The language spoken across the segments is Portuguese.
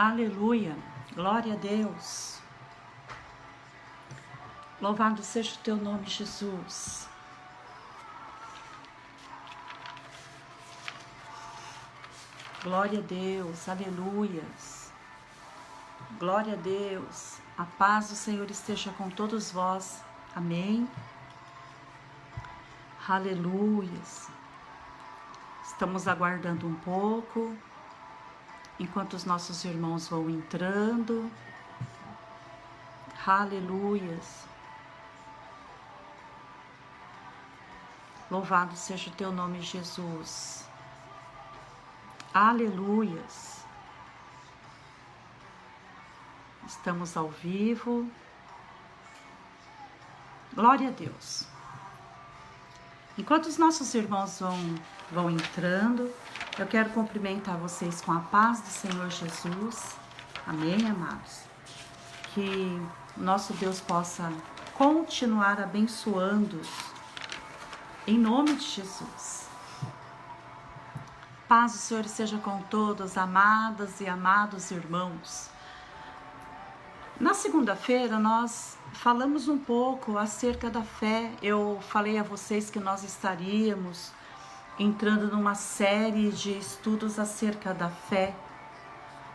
Aleluia, glória a Deus. Louvado seja o teu nome, Jesus. Glória a Deus, aleluias. Glória a Deus. A paz do Senhor esteja com todos vós. Amém. Aleluias. Estamos aguardando um pouco, enquanto os nossos irmãos vão entrando. Aleluias. Louvado seja o teu nome, Jesus. Aleluias. Estamos ao vivo. Glória a Deus. Enquanto os nossos irmãos vão entrando, eu quero cumprimentar vocês com a paz do Senhor Jesus. Amém, amados? Que o nosso Deus possa continuar abençoando-os em nome de Jesus. Paz do Senhor seja com todos, amadas e amados irmãos. Na segunda-feira nós falamos um pouco acerca da fé. Eu falei a vocês que nós estaríamos entrando numa série de estudos acerca da fé,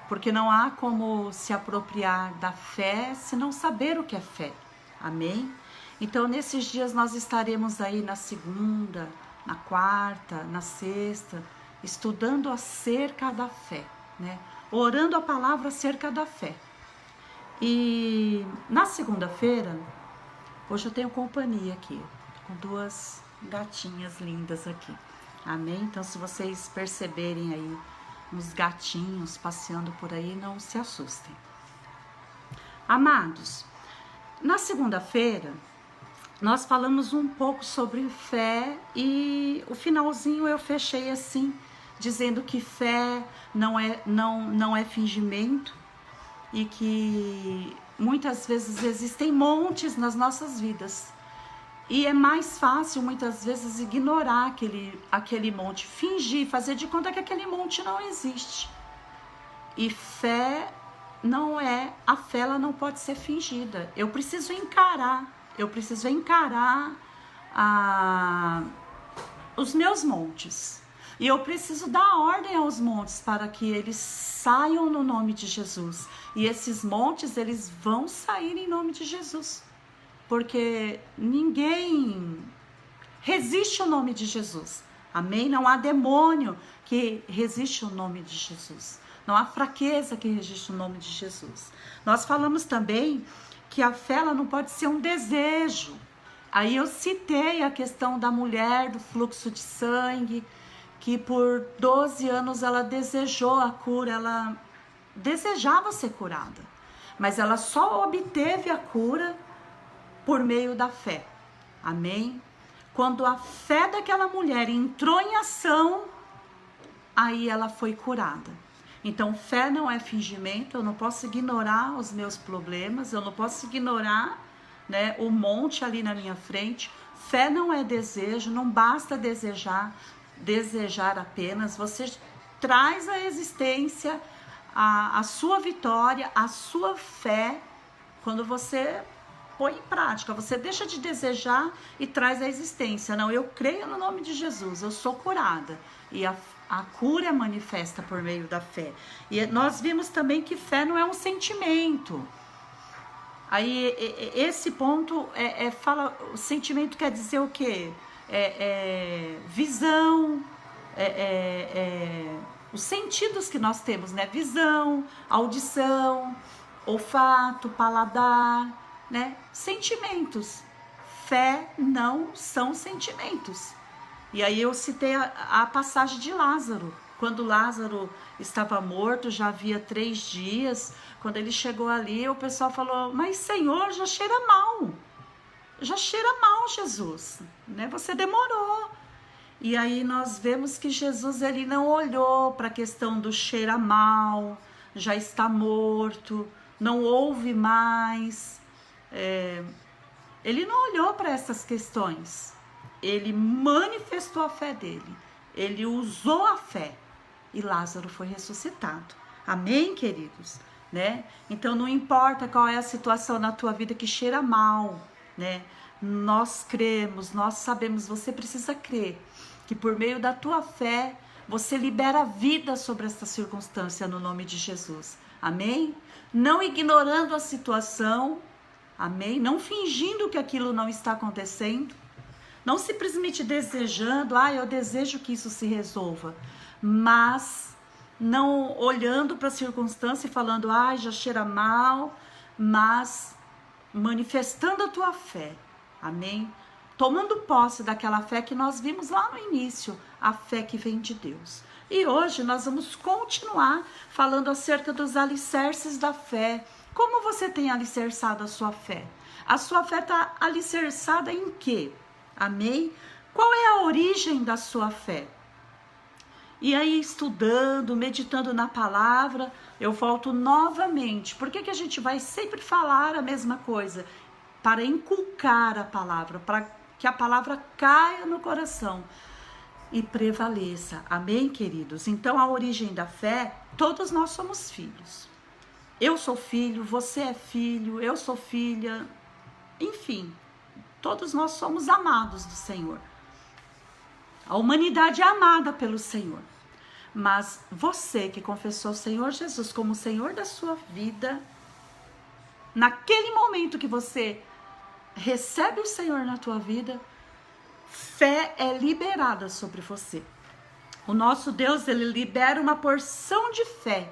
porque não há como se apropriar da fé se não saber o que é fé. Amém? Então, nesses dias nós estaremos aí na segunda, na quarta, na sexta, estudando acerca da fé, né? Orando a palavra acerca da fé. E na segunda-feira, hoje eu tenho companhia aqui, com duas gatinhas lindas aqui. Amém? Então, se vocês perceberem aí uns gatinhos passeando por aí, não se assustem. Amados, na segunda-feira, nós falamos um pouco sobre fé e o finalzinho eu fechei assim, dizendo que fé não é fingimento e que muitas vezes existem montes nas nossas vidas. E é mais fácil, muitas vezes, ignorar aquele monte, fingir, fazer de conta que aquele monte não existe. E fé não é, a fé ela não pode ser fingida. Eu preciso encarar os meus montes. E eu preciso dar ordem aos montes para que eles saiam no nome de Jesus. E esses montes, eles vão sair em nome de Jesus. Porque ninguém resiste ao nome de Jesus. Amém? Não há demônio que resiste ao nome de Jesus. Não há fraqueza que resiste ao nome de Jesus. Nós falamos também que a fé ela não pode ser um desejo. Aí eu citei a questão da mulher do fluxo de sangue, que por 12 anos ela desejou a cura, ela desejava ser curada. Mas ela só obteve a cura por meio da fé. Amém? Quando a fé daquela mulher entrou em ação, aí ela foi curada. Então, fé não é fingimento, eu não posso ignorar os meus problemas, eu não posso ignorar, né, o monte ali na minha frente. Fé não é desejo, não basta desejar apenas, você traz à existência a sua vitória, a sua fé, quando você põe em prática, você deixa de desejar e traz à existência. Não, eu creio no nome de Jesus, eu sou curada. E a cura é manifesta por meio da fé. E nós vimos também que fé não é um sentimento. Aí, esse ponto, fala, o sentimento quer dizer o quê? Visão, os sentidos que nós temos, né? Visão, audição, olfato, paladar, né? Sentimentos. Fé não são sentimentos. E aí eu citei a passagem de Lázaro. Quando Lázaro estava morto, já havia 3 dias. Quando ele chegou ali, o pessoal falou: mas Senhor, já cheira mal. Já cheira mal, Jesus, né? Você demorou. E aí nós vemos que Jesus, ele não olhou para a questão do cheira mal, já está morto, não ouve mais. Ele não olhou para essas questões. Ele manifestou a fé dele. Ele usou a fé. E Lázaro foi ressuscitado. Amém, queridos? Né? Então não importa qual é a situação na tua vida que cheira mal, né? Nós cremos, nós sabemos, você precisa crer que por meio da tua fé você libera vida sobre essa circunstância no nome de Jesus. Amém? Não ignorando a situação, amém? Não fingindo que aquilo não está acontecendo, não simplesmente desejando, eu desejo que isso se resolva, mas não olhando para a circunstância e falando, já cheira mal, mas manifestando a tua fé, amém? Tomando posse daquela fé que nós vimos lá no início, a fé que vem de Deus. E hoje nós vamos continuar falando acerca dos alicerces da fé. Como você tem alicerçado a sua fé? A sua fé está alicerçada em quê? Amém? Qual é a origem da sua fé? E aí, estudando, meditando na palavra, eu volto novamente. Por que a gente vai sempre falar a mesma coisa? Para inculcar a palavra, para que a palavra caia no coração e prevaleça. Amém, queridos? Então, a origem da fé, todos nós somos filhos. Eu sou filho, você é filho, eu sou filha, enfim, todos nós somos amados do Senhor. A humanidade é amada pelo Senhor. Mas você que confessou o Senhor Jesus como o Senhor da sua vida, naquele momento que você recebe o Senhor na tua vida, fé é liberada sobre você. O nosso Deus, ele libera uma porção de fé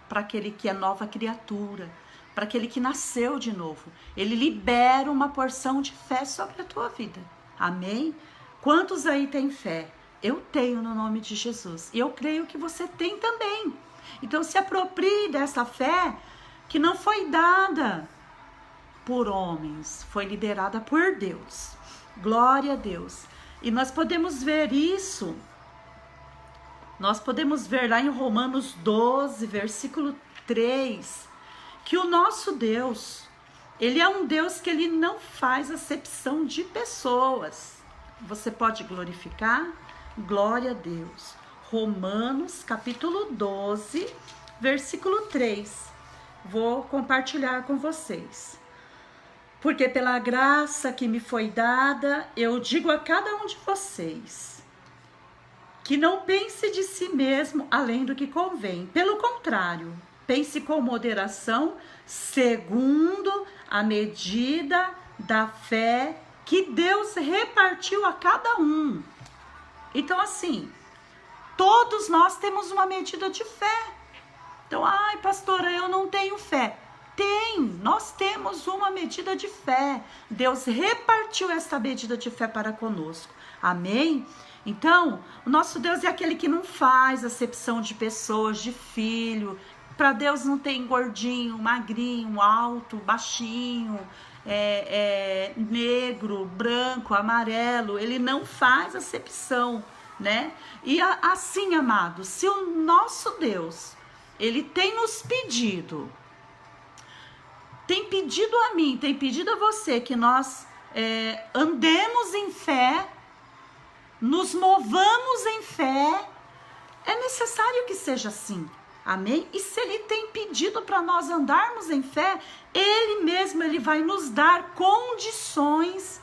para aquele que é nova criatura, para aquele que nasceu de novo. Ele libera uma porção de fé sobre a tua vida. Amém? Quantos aí têm fé? Eu tenho no nome de Jesus. E eu creio que você tem também. Então se aproprie dessa fé que não foi dada por homens, foi liberada por Deus. Glória a Deus. E nós podemos ver isso. Nós podemos ver lá em Romanos 12, versículo 3, que o nosso Deus, ele é um Deus que ele não faz acepção de pessoas. Você pode glorificar? Glória a Deus. Romanos, capítulo 12, versículo 3. Vou compartilhar com vocês. Porque pela graça que me foi dada, eu digo a cada um de vocês, que não pense de si mesmo além do que convém. Pelo contrário, pense com moderação, segundo a medida da fé que Deus repartiu a cada um. Então, assim, todos nós temos uma medida de fé. Então, pastora, eu não tenho fé. Nós temos uma medida de fé. Deus repartiu essa medida de fé para conosco. Amém? Então, o nosso Deus é aquele que não faz acepção de pessoas, de filho. Para Deus não tem gordinho, magrinho, alto, baixinho, negro, branco, amarelo. Ele não faz acepção, né? E assim, amados, se o nosso Deus, ele tem nos pedido, tem pedido a mim, tem pedido a você que nós andemos em fé, nos movamos em fé, é necessário que seja assim. Amém? E se ele tem pedido para nós andarmos em fé, ele mesmo, ele vai nos dar condições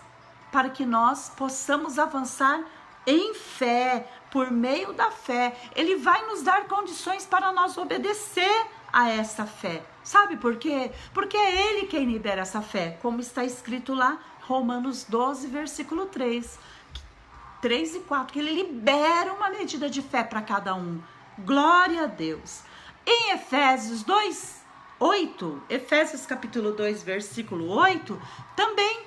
para que nós possamos avançar em fé, por meio da fé. Ele vai nos dar condições para nós obedecer a essa fé. Sabe por quê? Porque é ele quem libera essa fé, como está escrito lá, Romanos 12, versículo 3 e 4, que ele libera uma medida de fé para cada um. Glória a Deus. Em Efésios 2, 8, Efésios capítulo 2, versículo 8, também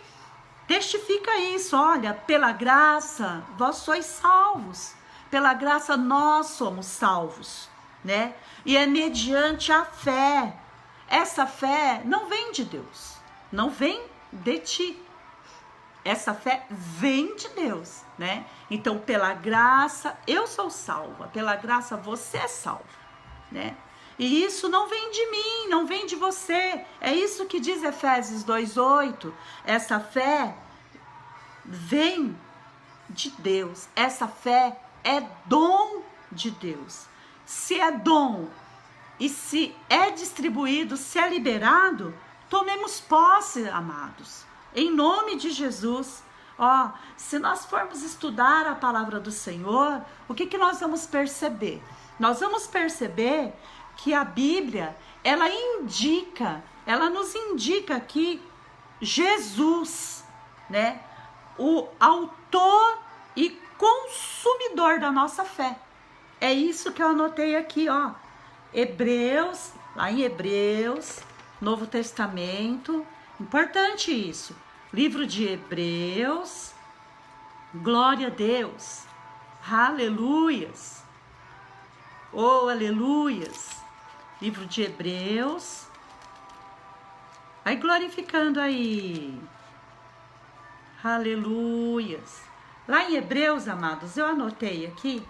testifica isso. Olha, pela graça vós sois salvos. Pela graça nós somos salvos, né? E é mediante a fé. Essa fé não vem de Deus, não vem de ti. Essa fé vem de Deus, né? Então, pela graça, eu sou salva. Pela graça, você é salvo, né? E isso não vem de mim, não vem de você. É isso que diz Efésios 2:8. Essa fé vem de Deus. Essa fé é dom de Deus. se é dom e se é distribuído, se é liberado, tomemos posse, amados. Em nome de Jesus. Ó, se nós formos estudar a palavra do Senhor, o que nós vamos perceber? Nós vamos perceber que a Bíblia, ela nos indica que Jesus, né, o autor e consumidor da nossa fé. É isso que eu anotei aqui, ó. Hebreus, lá em Hebreus, Novo Testamento, importante isso. Livro de Hebreus, glória a Deus, aleluias, oh aleluias, livro de Hebreus, vai glorificando aí, aleluias. Lá em Hebreus, amados, eu anotei aqui,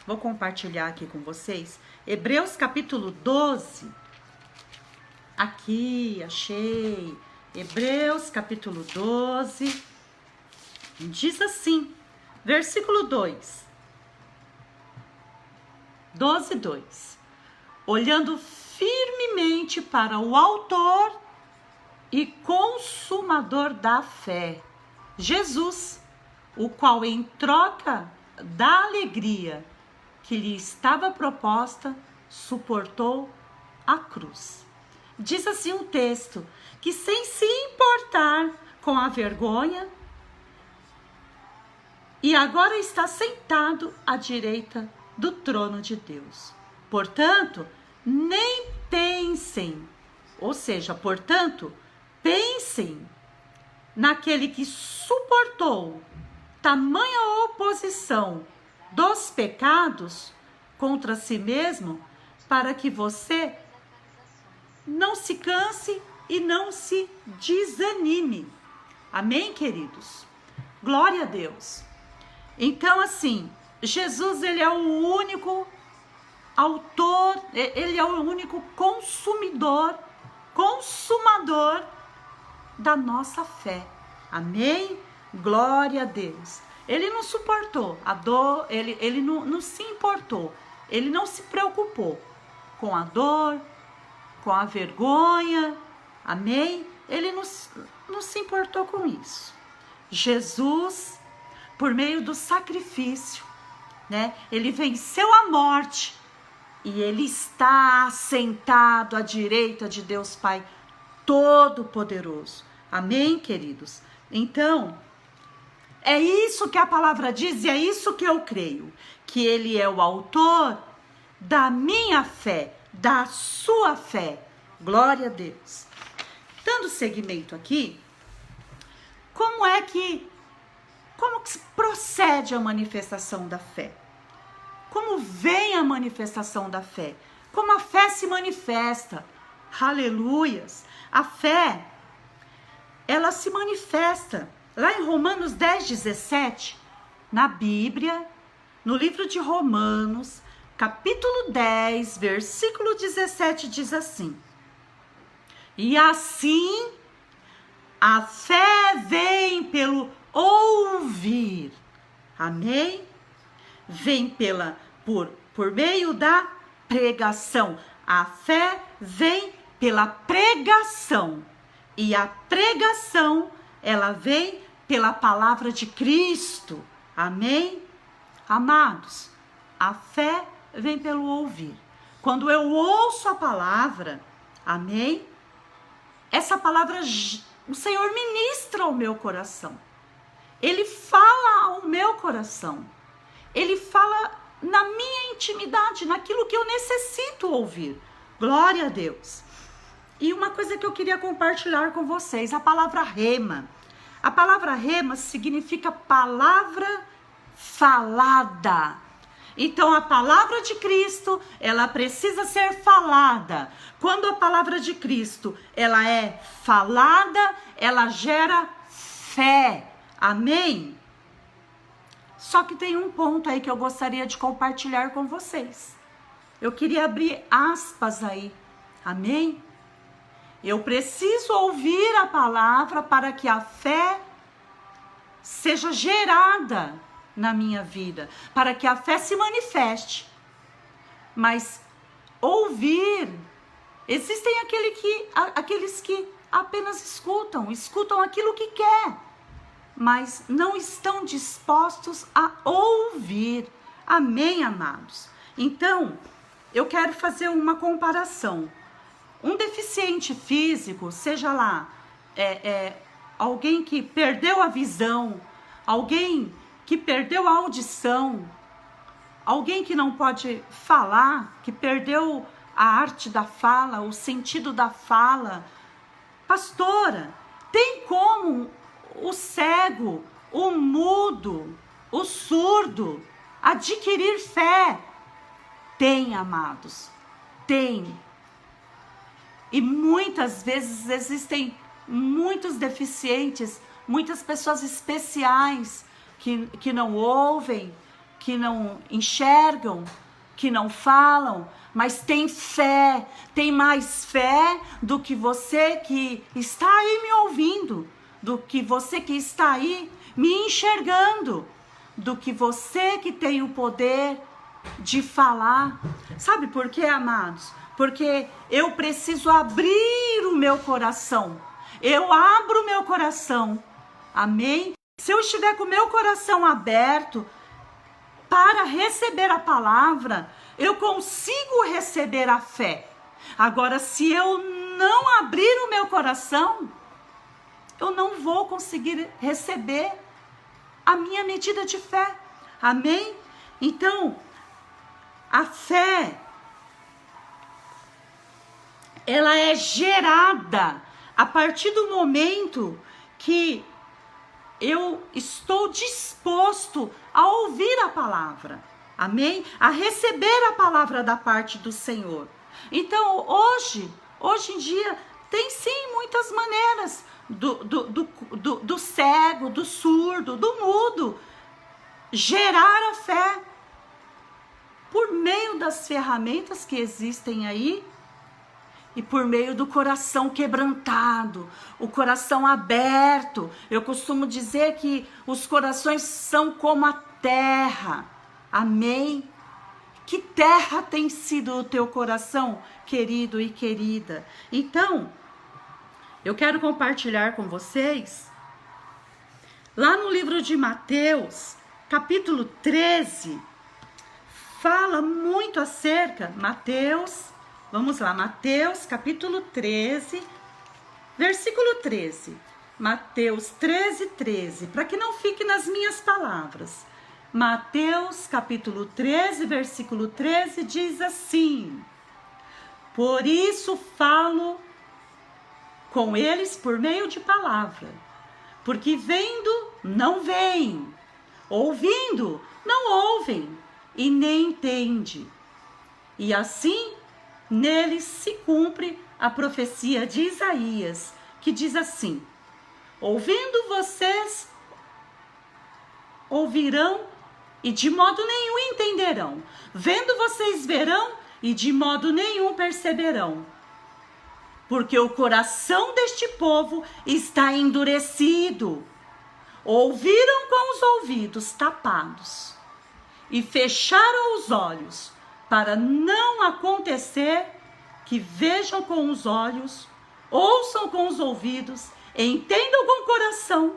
vou compartilhar aqui com vocês, Hebreus capítulo 12, aqui, achei, Hebreus capítulo 12, diz assim, versículo 2, 12:2, olhando firmemente para o autor e consumador da fé, Jesus, o qual em troca da alegria que lhe estava proposta, suportou a cruz. Diz assim um texto, que sem se importar com a vergonha, e agora está sentado à direita do trono de Deus. Portanto, nem pensem, ou seja, portanto, pensem naquele que suportou tamanha oposição dos pecados contra si mesmo, para que você não se canse e não se desanime. Amém, queridos? Glória a Deus. Então, assim, Jesus, ele é o único autor, ele é o único consumador da nossa fé. Amém? Glória a Deus. Ele não suportou a dor, ele não se importou, ele não se preocupou com a dor, com a vergonha, amém? Ele não se importou com isso. Jesus, por meio do sacrifício, né? Ele venceu a morte e ele está sentado à direita de Deus Pai Todo-Poderoso. Amém, queridos? Então, é isso que a palavra diz e é isso que eu creio, que ele é o autor da minha fé, da sua fé. Glória a Deus. Dando seguimento aqui, como que procede a manifestação da fé? Como vem a manifestação da fé? Como a fé se manifesta? Aleluias! A fé, ela se manifesta. Lá em Romanos 10:17, na Bíblia, no livro de Romanos, capítulo 10, versículo 17, diz assim: e assim, a fé vem pelo ouvir, amém? Vem por meio da pregação. A fé vem pela pregação. E a pregação, ela vem pela palavra de Cristo. Amém? Amados, a fé vem pelo ouvir. Quando eu ouço a palavra, amém? Essa palavra, o Senhor ministra ao meu coração. Ele fala ao meu coração. Ele fala na minha intimidade, naquilo que eu necessito ouvir. Glória a Deus. E uma coisa que eu queria compartilhar com vocês, a palavra rema. A palavra rema significa palavra falada. Então, a palavra de Cristo, ela precisa ser falada. Quando a palavra de Cristo, ela é falada, ela gera fé. Amém? Só que tem um ponto aí que eu gostaria de compartilhar com vocês. Eu queria abrir aspas aí. Amém? Eu preciso ouvir a palavra para que a fé seja gerada na minha vida, para que a fé se manifeste. mas ouvir. Existem aqueles que apenas escutam aquilo que quer, mas não estão dispostos a ouvir. Amém, amados? Então, eu quero fazer uma comparação. Um deficiente físico, seja lá, alguém que perdeu a visão, alguém que perdeu a audição, alguém que não pode falar, que perdeu a arte da fala, o sentido da fala. Pastora, tem como o cego, o mudo, o surdo adquirir fé? Tem, amados, tem. E muitas vezes existem muitos deficientes, muitas pessoas especiais que não ouvem, que não enxergam, que não falam, mas tem fé, tem mais fé do que você que está aí me ouvindo, do que você que está aí me enxergando, do que você que tem o poder de falar. Sabe por quê, amados? Porque eu preciso abrir o meu coração. Eu abro o meu coração. Amém? Se eu estiver com o meu coração aberto para receber a palavra, eu consigo receber a fé. Agora, se eu não abrir o meu coração, eu não vou conseguir receber a minha medida de fé. Amém? Então, a fé, ela é gerada a partir do momento que eu estou disposto a ouvir a palavra, amém? A receber a palavra da parte do Senhor. Então, hoje em dia, tem sim muitas maneiras do cego, do surdo, do mudo, gerar a fé por meio das ferramentas que existem aí, e por meio do coração quebrantado, o coração aberto. Eu costumo dizer que os corações são como a terra. Amém? Que terra tem sido o teu coração, querido e querida? Então, eu quero compartilhar com vocês, lá no livro de Mateus, capítulo 13, fala muito acerca, Vamos lá, Mateus capítulo 13, versículo 13. Mateus 13, 13, para que não fique nas minhas palavras. Mateus capítulo 13, versículo 13 diz assim: por isso falo com eles por meio de palavra, porque vendo não veem, ouvindo não ouvem e nem entendem. E assim neles se cumpre a profecia de Isaías, que diz assim: ouvindo vocês ouvirão e de modo nenhum entenderão. Vendo vocês verão e de modo nenhum perceberão. Porque o coração deste povo está endurecido. Ouviram com os ouvidos tapados e fecharam os olhos, para não acontecer que vejam com os olhos, ouçam com os ouvidos, entendam com o coração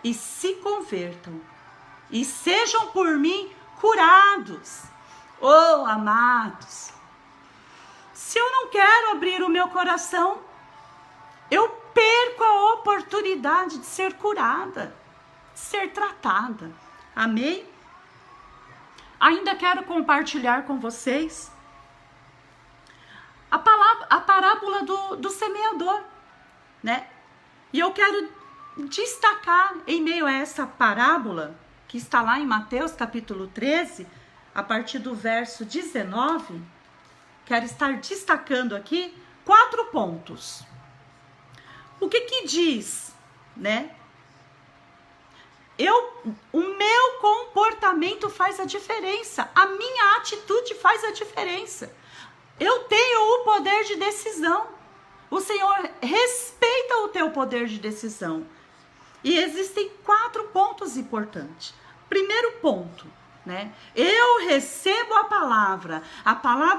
e se convertam e sejam por mim curados. Oh, amados, se eu não quero abrir o meu coração, eu perco a oportunidade de ser curada, de ser tratada. Amém? Ainda quero compartilhar com vocês a parábola do semeador, né? E eu quero destacar em meio a essa parábola, que está lá em Mateus capítulo 13, a partir do verso 19, quero estar destacando aqui 4 pontos. O que diz, né? O meu comportamento faz a diferença, a minha atitude faz a diferença. Eu tenho o poder de decisão. O Senhor respeita o teu poder de decisão. E existem 4 pontos importantes. Primeiro ponto, né? Eu recebo a palavra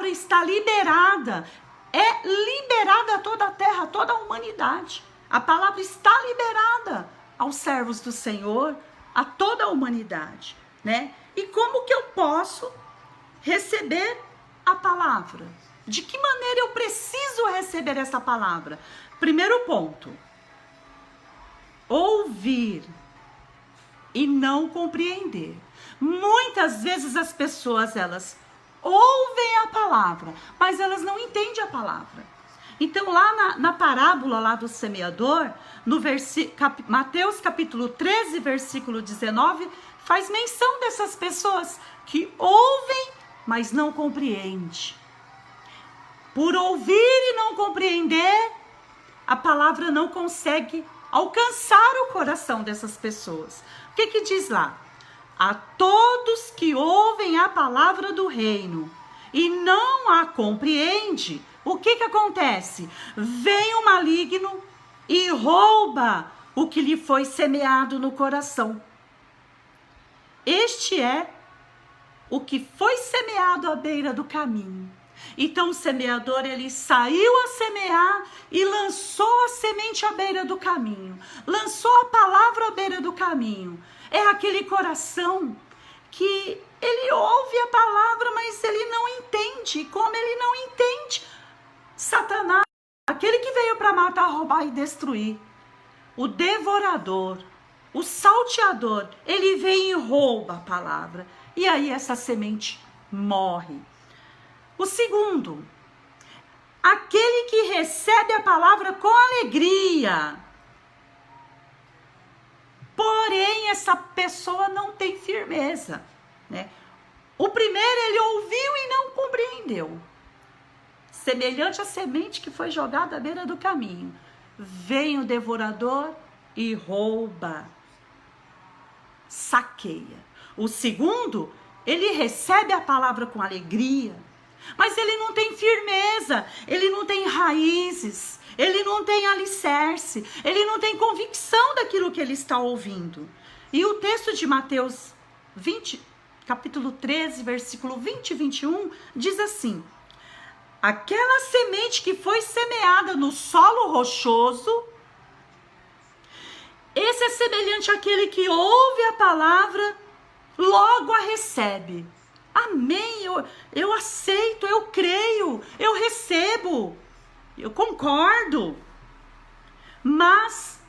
está liberada, é liberada a toda a terra, a toda a humanidade. A palavra está liberada aos servos do Senhor, a toda a humanidade, né? E como que eu posso receber a palavra? De que maneira eu preciso receber essa palavra? Primeiro ponto: ouvir e não compreender. Muitas vezes as pessoas, elas ouvem a palavra, mas elas não entendem a palavra. Então, lá na parábola lá do semeador, no Mateus capítulo 13, versículo 19, faz menção dessas pessoas que ouvem, mas não compreendem. Por ouvir e não compreender, a palavra não consegue alcançar o coração dessas pessoas. O que diz lá? A todos que ouvem a palavra do reino e não a compreende, o que acontece? Vem o maligno e rouba o que lhe foi semeado no coração. Este é o que foi semeado à beira do caminho. Então o semeador, ele saiu a semear e lançou a semente à beira do caminho. Lançou a palavra à beira do caminho. É aquele coração que ele ouve a palavra, mas ele não entende. Como ele não entende, Satanás, aquele que veio para matar, roubar e destruir, o devorador, o salteador, ele vem e rouba a palavra. E aí essa semente morre. O segundo, aquele que recebe a palavra com alegria. Porém, essa pessoa não tem firmeza, né? O primeiro, ele ouviu e não compreendeu. Semelhante à semente que foi jogada à beira do caminho. Vem o devorador e rouba, saqueia. O segundo, ele recebe a palavra com alegria, mas ele não tem firmeza, ele não tem raízes, ele não tem alicerce, ele não tem convicção daquilo que ele está ouvindo. E o texto de Mateus 20, capítulo 13, versículo 20 e 21, diz assim: aquela semente que foi semeada no solo rochoso, esse é semelhante àquele que ouve a palavra, logo a recebe. Amém, eu aceito, eu creio, eu recebo, eu concordo. Mas,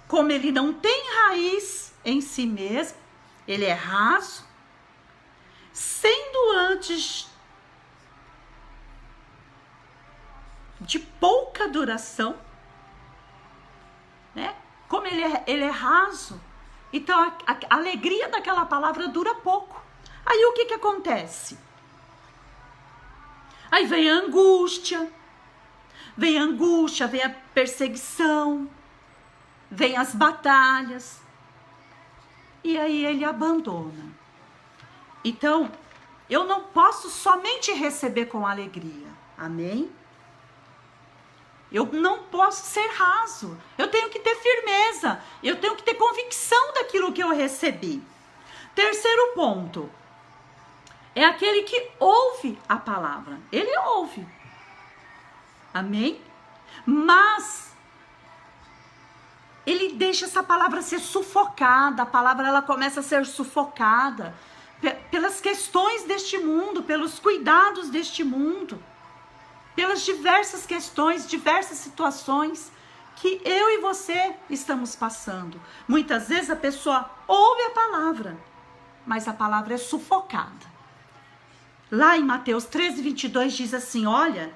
como ele não tem raiz em si mesmo, ele é raso, sendo antes de pouca duração, né? Como ele é raso, então a alegria daquela palavra dura pouco. Aí o que acontece? Aí vem a angústia, vem a perseguição, vem as batalhas, e aí ele abandona. Então, eu não posso somente receber com alegria, amém? Eu não posso ser raso, eu tenho que ter firmeza, eu tenho que ter convicção daquilo que eu recebi. Terceiro ponto, é aquele que ouve a palavra, ele ouve, amém? Mas ele deixa essa palavra ser sufocada, a palavra ela começa a ser sufocada pelas questões deste mundo, pelos cuidados deste mundo, pelas diversas questões, diversas situações que eu e você estamos passando. Muitas vezes a pessoa ouve a palavra, mas a palavra é sufocada. Lá em Mateus 13, 22 diz assim, olha,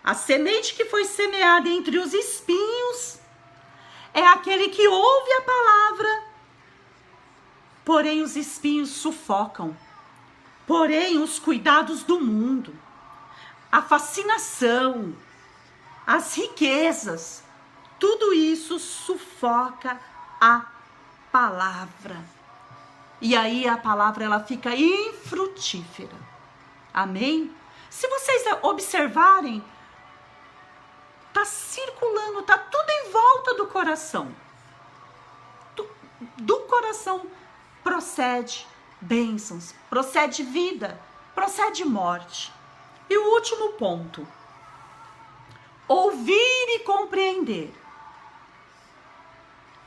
a semente que foi semeada entre os espinhos é aquele que ouve a palavra, porém os espinhos sufocam, porém os cuidados do mundo, a fascinação, as riquezas, tudo isso sufoca a palavra. E aí a palavra ela fica infrutífera. Amém? Se vocês observarem, tá circulando, tá tudo em volta do coração. Do coração procede bênçãos, procede vida, procede morte. E o último ponto, ouvir e compreender.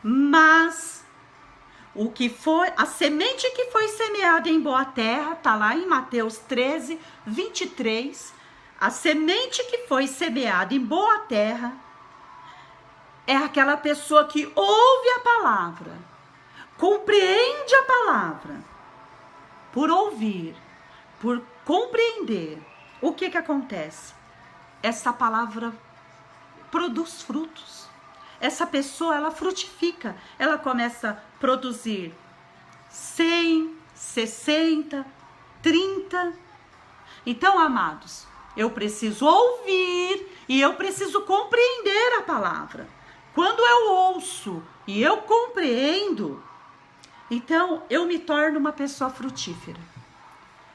Mas o que foi, a semente que foi semeada em boa terra, está lá em Mateus 13, 23, a semente que foi semeada em boa terra é aquela pessoa que ouve a palavra, compreende a palavra, por ouvir, por compreender, o que acontece? Essa palavra produz frutos. Essa pessoa, ela frutifica, ela começa a produzir 100, 60, 30. Então, amados, eu preciso ouvir e eu preciso compreender a palavra. Quando eu ouço e eu compreendo, então eu me torno uma pessoa frutífera.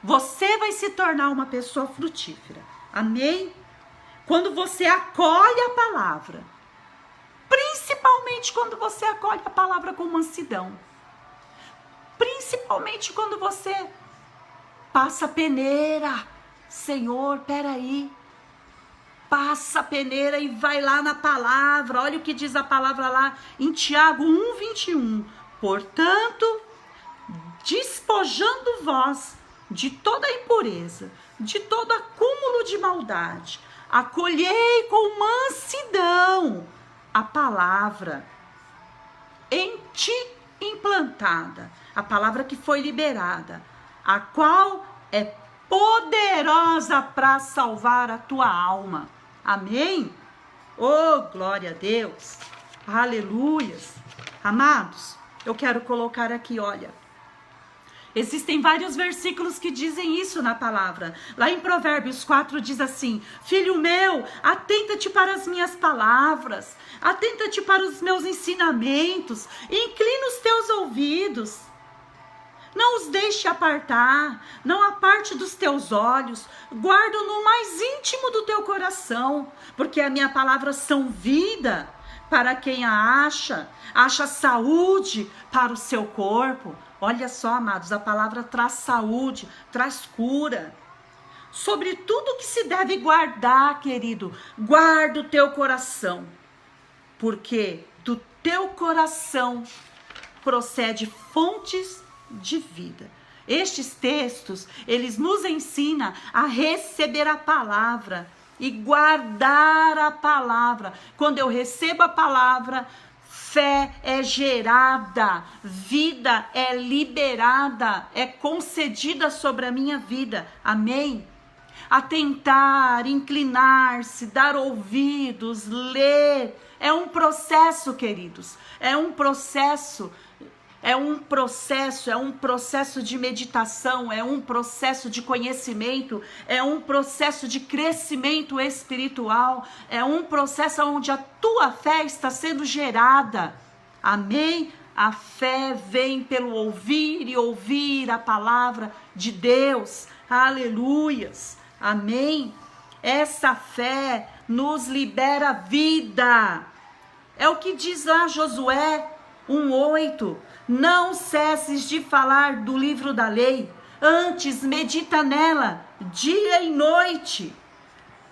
Você vai se tornar uma pessoa frutífera. Amém? Quando você acolhe a palavra, principalmente quando você acolhe a palavra com mansidão, principalmente quando você passa a peneira, Senhor, peraí, passa a peneira e vai lá na palavra, olha o que diz a palavra lá em Tiago 1:21, portanto, despojando vós de toda impureza, de todo acúmulo de maldade, acolhei com mansidão a palavra em ti implantada, a palavra que foi liberada, a qual é poderosa para salvar a tua alma. Amém? Oh, glória a Deus. Aleluias. Amados, eu quero colocar aqui, olha, existem vários versículos que dizem isso na palavra. Lá em Provérbios 4 diz assim: filho meu, atenta-te para as minhas palavras, atenta-te para os meus ensinamentos, inclina os teus ouvidos, não os deixe apartar, não aparte dos teus olhos, guarda no mais íntimo do teu coração, porque a minha palavra são vida para quem a acha saúde para o seu corpo. Olha só, amados, a palavra traz saúde, traz cura. Sobre tudo que se deve guardar, querido, guarda o teu coração, porque do teu coração procede fontes de vida. Estes textos, eles nos ensinam a receber a palavra e guardar a palavra. Quando eu recebo a palavra, fé é gerada, vida é liberada, é concedida sobre a minha vida. Amém? Atentar, inclinar-se, dar ouvidos, ler. É um processo, queridos. É um processo de meditação, é um processo de conhecimento, é um processo de crescimento espiritual, é um processo onde a tua fé está sendo gerada. Amém? A fé vem pelo ouvir e ouvir a palavra de Deus. Aleluias. Amém? Essa fé nos libera vida. É o que diz lá Josué 1:8. Não cesses de falar do livro da lei, antes medita nela dia e noite,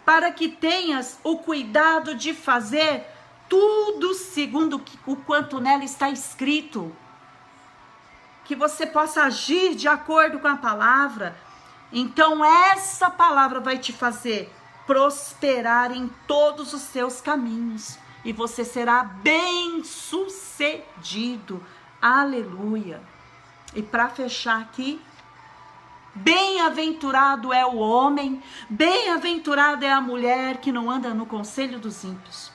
para que tenhas o cuidado de fazer tudo segundo o quanto nela está escrito. Que você possa agir de acordo com a palavra. Então essa palavra vai te fazer prosperar em todos os seus caminhos. E você será bem-sucedido. Aleluia. E para fechar aqui, bem-aventurado é o homem, bem-aventurada é a mulher que não anda no conselho dos ímpios,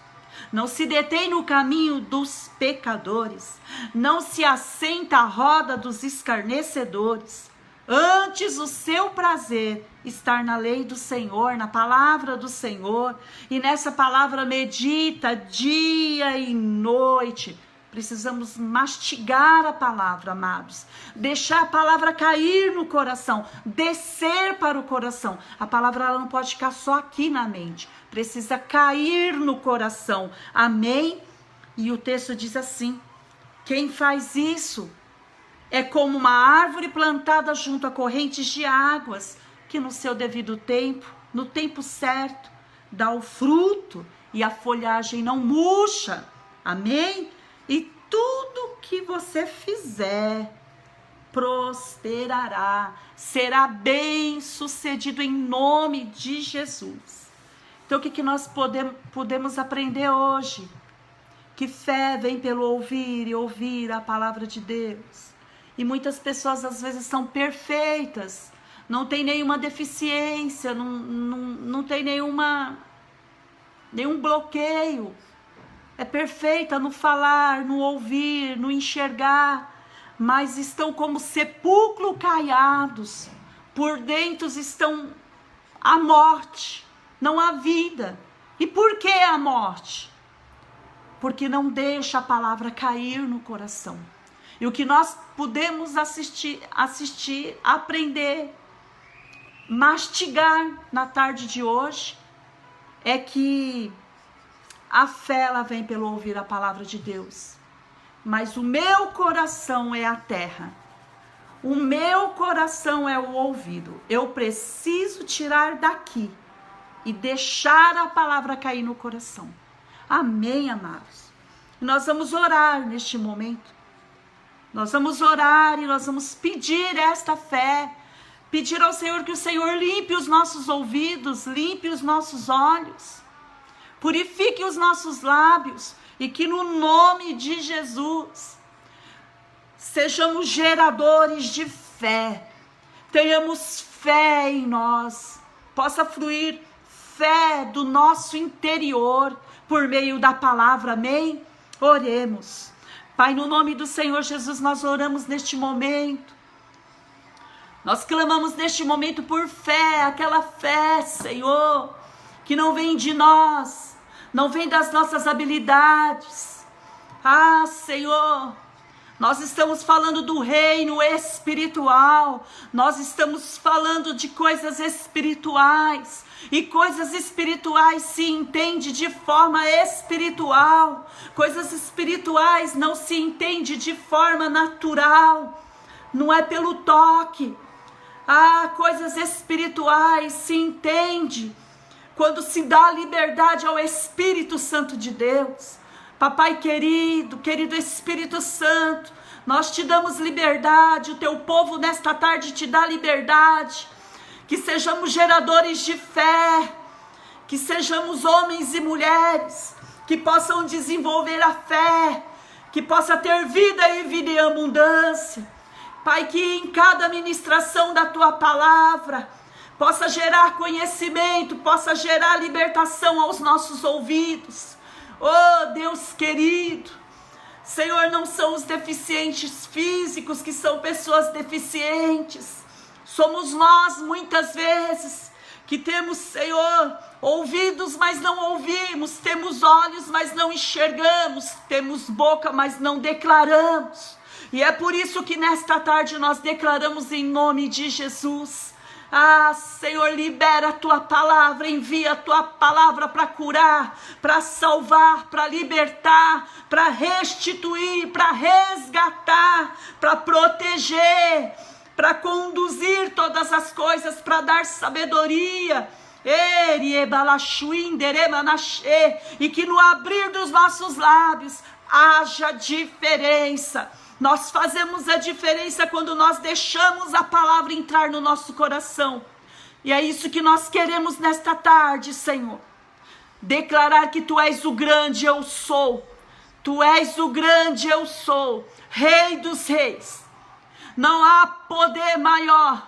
não se detém no caminho dos pecadores, não se assenta à roda dos escarnecedores. Antes o seu prazer estar na lei do Senhor, na palavra do Senhor, e nessa palavra medita dia e noite. Precisamos mastigar a palavra, amados. Deixar a palavra cair no coração, descer para o coração. A palavra ela não pode ficar só aqui na mente. Precisa cair no coração. Amém? E o texto diz assim: quem faz isso É como uma árvore plantada junto a correntes de águas, que no seu devido tempo, no tempo certo, dá o fruto e a folhagem não murcha. Amém? E tudo que você fizer prosperará, será bem sucedido em nome de Jesus. Então o que nós podemos aprender hoje? Que fé vem pelo ouvir e ouvir a palavra de Deus. E muitas pessoas às vezes são perfeitas, não tem nenhuma deficiência, não tem nenhum bloqueio. É perfeita no falar, no ouvir, no enxergar, mas estão como sepulcro caiados. Por dentro estão a morte, não a vida. E por que a morte? Porque não deixa a palavra cair no coração. E o que nós podemos assistir, aprender, mastigar na tarde de hoje, é que a fé ela vem pelo ouvir a palavra de Deus. Mas o meu coração é a terra. O meu coração é o ouvido. Eu preciso tirar daqui e deixar a palavra cair no coração. Amém, amados? Nós vamos orar neste momento. Nós vamos orar e nós vamos pedir esta fé. Pedir ao Senhor que o Senhor limpe os nossos ouvidos, limpe os nossos olhos, purifique os nossos lábios e que no nome de Jesus sejamos geradores de fé, tenhamos fé em nós, possa fluir fé do nosso interior por meio da palavra, amém? Oremos. Pai, no nome do Senhor Jesus, nós oramos neste momento. Nós clamamos neste momento por fé, aquela fé, Senhor, que não vem de nós, não vem das nossas habilidades. Ah, Senhor, nós estamos falando do reino espiritual, nós estamos falando de coisas espirituais, e coisas espirituais se entende de forma espiritual, coisas espirituais não se entende de forma natural, não é pelo toque. Coisas espirituais se entende quando se dá liberdade ao Espírito Santo de Deus. Papai querido, querido Espírito Santo, nós te damos liberdade, o teu povo nesta tarde te dá liberdade, que sejamos geradores de fé, que sejamos homens e mulheres, que possam desenvolver a fé, que possa ter vida e vida em abundância. Pai, que em cada ministração da tua palavra possa gerar conhecimento, possa gerar libertação aos nossos ouvidos. Oh, Deus querido, Senhor, não são os deficientes físicos que são pessoas deficientes. Somos nós, muitas vezes, que temos, Senhor, ouvidos, mas não ouvimos. Temos olhos, mas não enxergamos. Temos boca, mas não declaramos. E é por isso que nesta tarde nós declaramos em nome de Jesus. Senhor, libera a tua palavra, envia a tua palavra para curar, para salvar, para libertar, para restituir, para resgatar, para proteger, para conduzir todas as coisas, para dar sabedoria. E que no abrir dos nossos lábios haja diferença. Nós fazemos a diferença quando nós deixamos a palavra entrar no nosso coração. E é isso que nós queremos nesta tarde, Senhor. Declarar que Tu és o grande eu sou. Tu és o grande eu sou. Rei dos reis. Não há poder maior.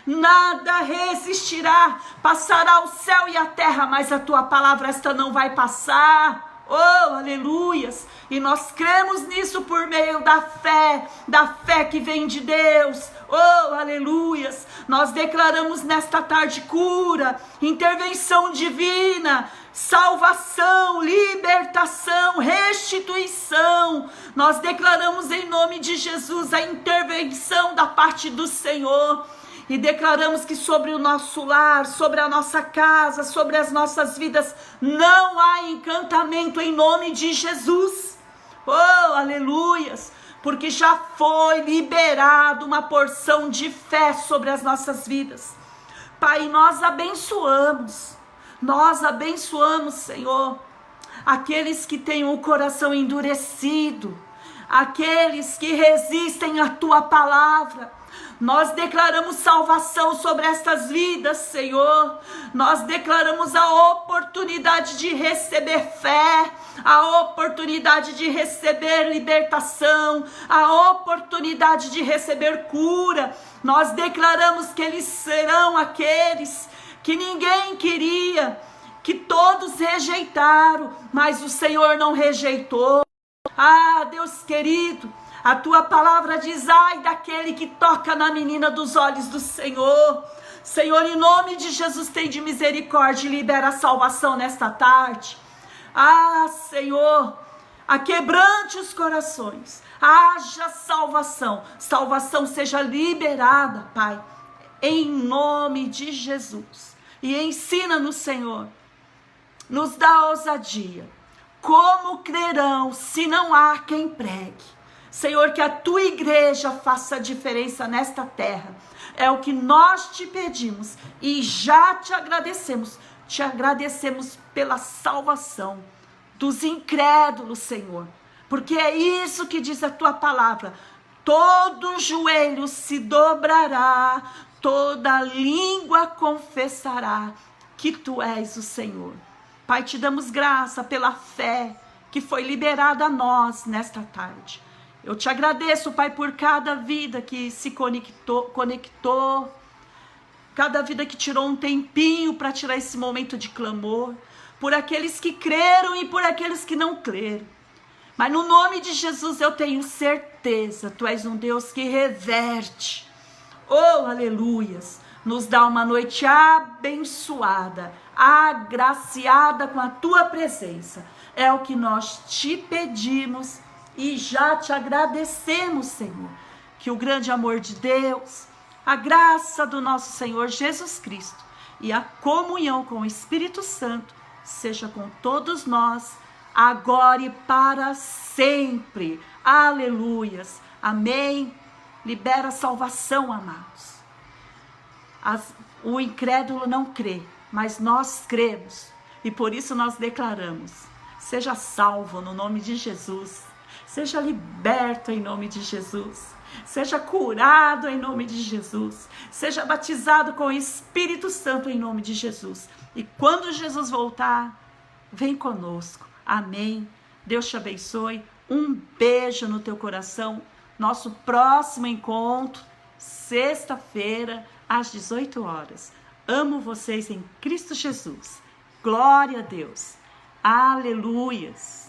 Nada resistirá. Passará o céu e a terra, mas a Tua palavra esta não vai passar. Oh, aleluias, e nós cremos nisso por meio da fé que vem de Deus. Oh, aleluias, nós declaramos nesta tarde cura, intervenção divina, salvação, libertação, restituição. Nós declaramos em nome de Jesus a intervenção da parte do Senhor. E declaramos que sobre o nosso lar, sobre a nossa casa, sobre as nossas vidas, não há encantamento em nome de Jesus. Oh, aleluias! porque já foi liberado uma porção de fé sobre as nossas vidas. Pai, nós abençoamos, Senhor, aqueles que têm o coração endurecido, aqueles que resistem à tua palavra. Nós declaramos salvação sobre estas vidas, Senhor. Nós declaramos a oportunidade de receber fé, a oportunidade de receber libertação, a oportunidade de receber cura. Nós declaramos que eles serão aqueles que ninguém queria, que todos rejeitaram, mas o Senhor não rejeitou. Ah, Deus querido, a tua palavra diz: ai daquele que toca na menina dos olhos do Senhor. Senhor, em nome de Jesus, tem de misericórdia e libera a salvação nesta tarde. Ah, Senhor, aquebrante os corações, haja salvação, salvação seja liberada, Pai, em nome de Jesus. E ensina-nos, Senhor, nos dá ousadia. Como crerão se não há quem pregue? Senhor, que a tua igreja faça a diferença nesta terra. É o que nós te pedimos e já te agradecemos. Te agradecemos pela salvação dos incrédulos, Senhor. Porque é isso que diz a tua palavra. Todo joelho se dobrará, toda língua confessará que tu és o Senhor. Pai, te damos graça pela fé que foi liberada a nós nesta tarde. Eu te agradeço, Pai, por cada vida que se conectou, cada vida que tirou um tempinho para tirar esse momento de clamor, por aqueles que creram e por aqueles que não creram. Mas no nome de Jesus eu tenho certeza, tu és um Deus que reverte. Oh, aleluias! Nos dá uma noite abençoada, agraciada com a tua presença. É o que nós te pedimos e já te agradecemos, Senhor. Que o grande amor de Deus, a graça do nosso Senhor Jesus Cristo e a comunhão com o Espírito Santo seja com todos nós, agora e para sempre. Aleluias. Amém. Libera salvação, amados. O incrédulo não crê, mas nós cremos. E por isso nós declaramos: seja salvo no nome de Jesus. Seja liberto em nome de Jesus. Seja curado em nome de Jesus. Seja batizado com o Espírito Santo em nome de Jesus. E quando Jesus voltar, vem conosco. Amém. Deus te abençoe. Um beijo no teu coração. Nosso próximo encontro, sexta-feira, às 18 horas. Amo vocês em Cristo Jesus. Glória a Deus. Aleluias.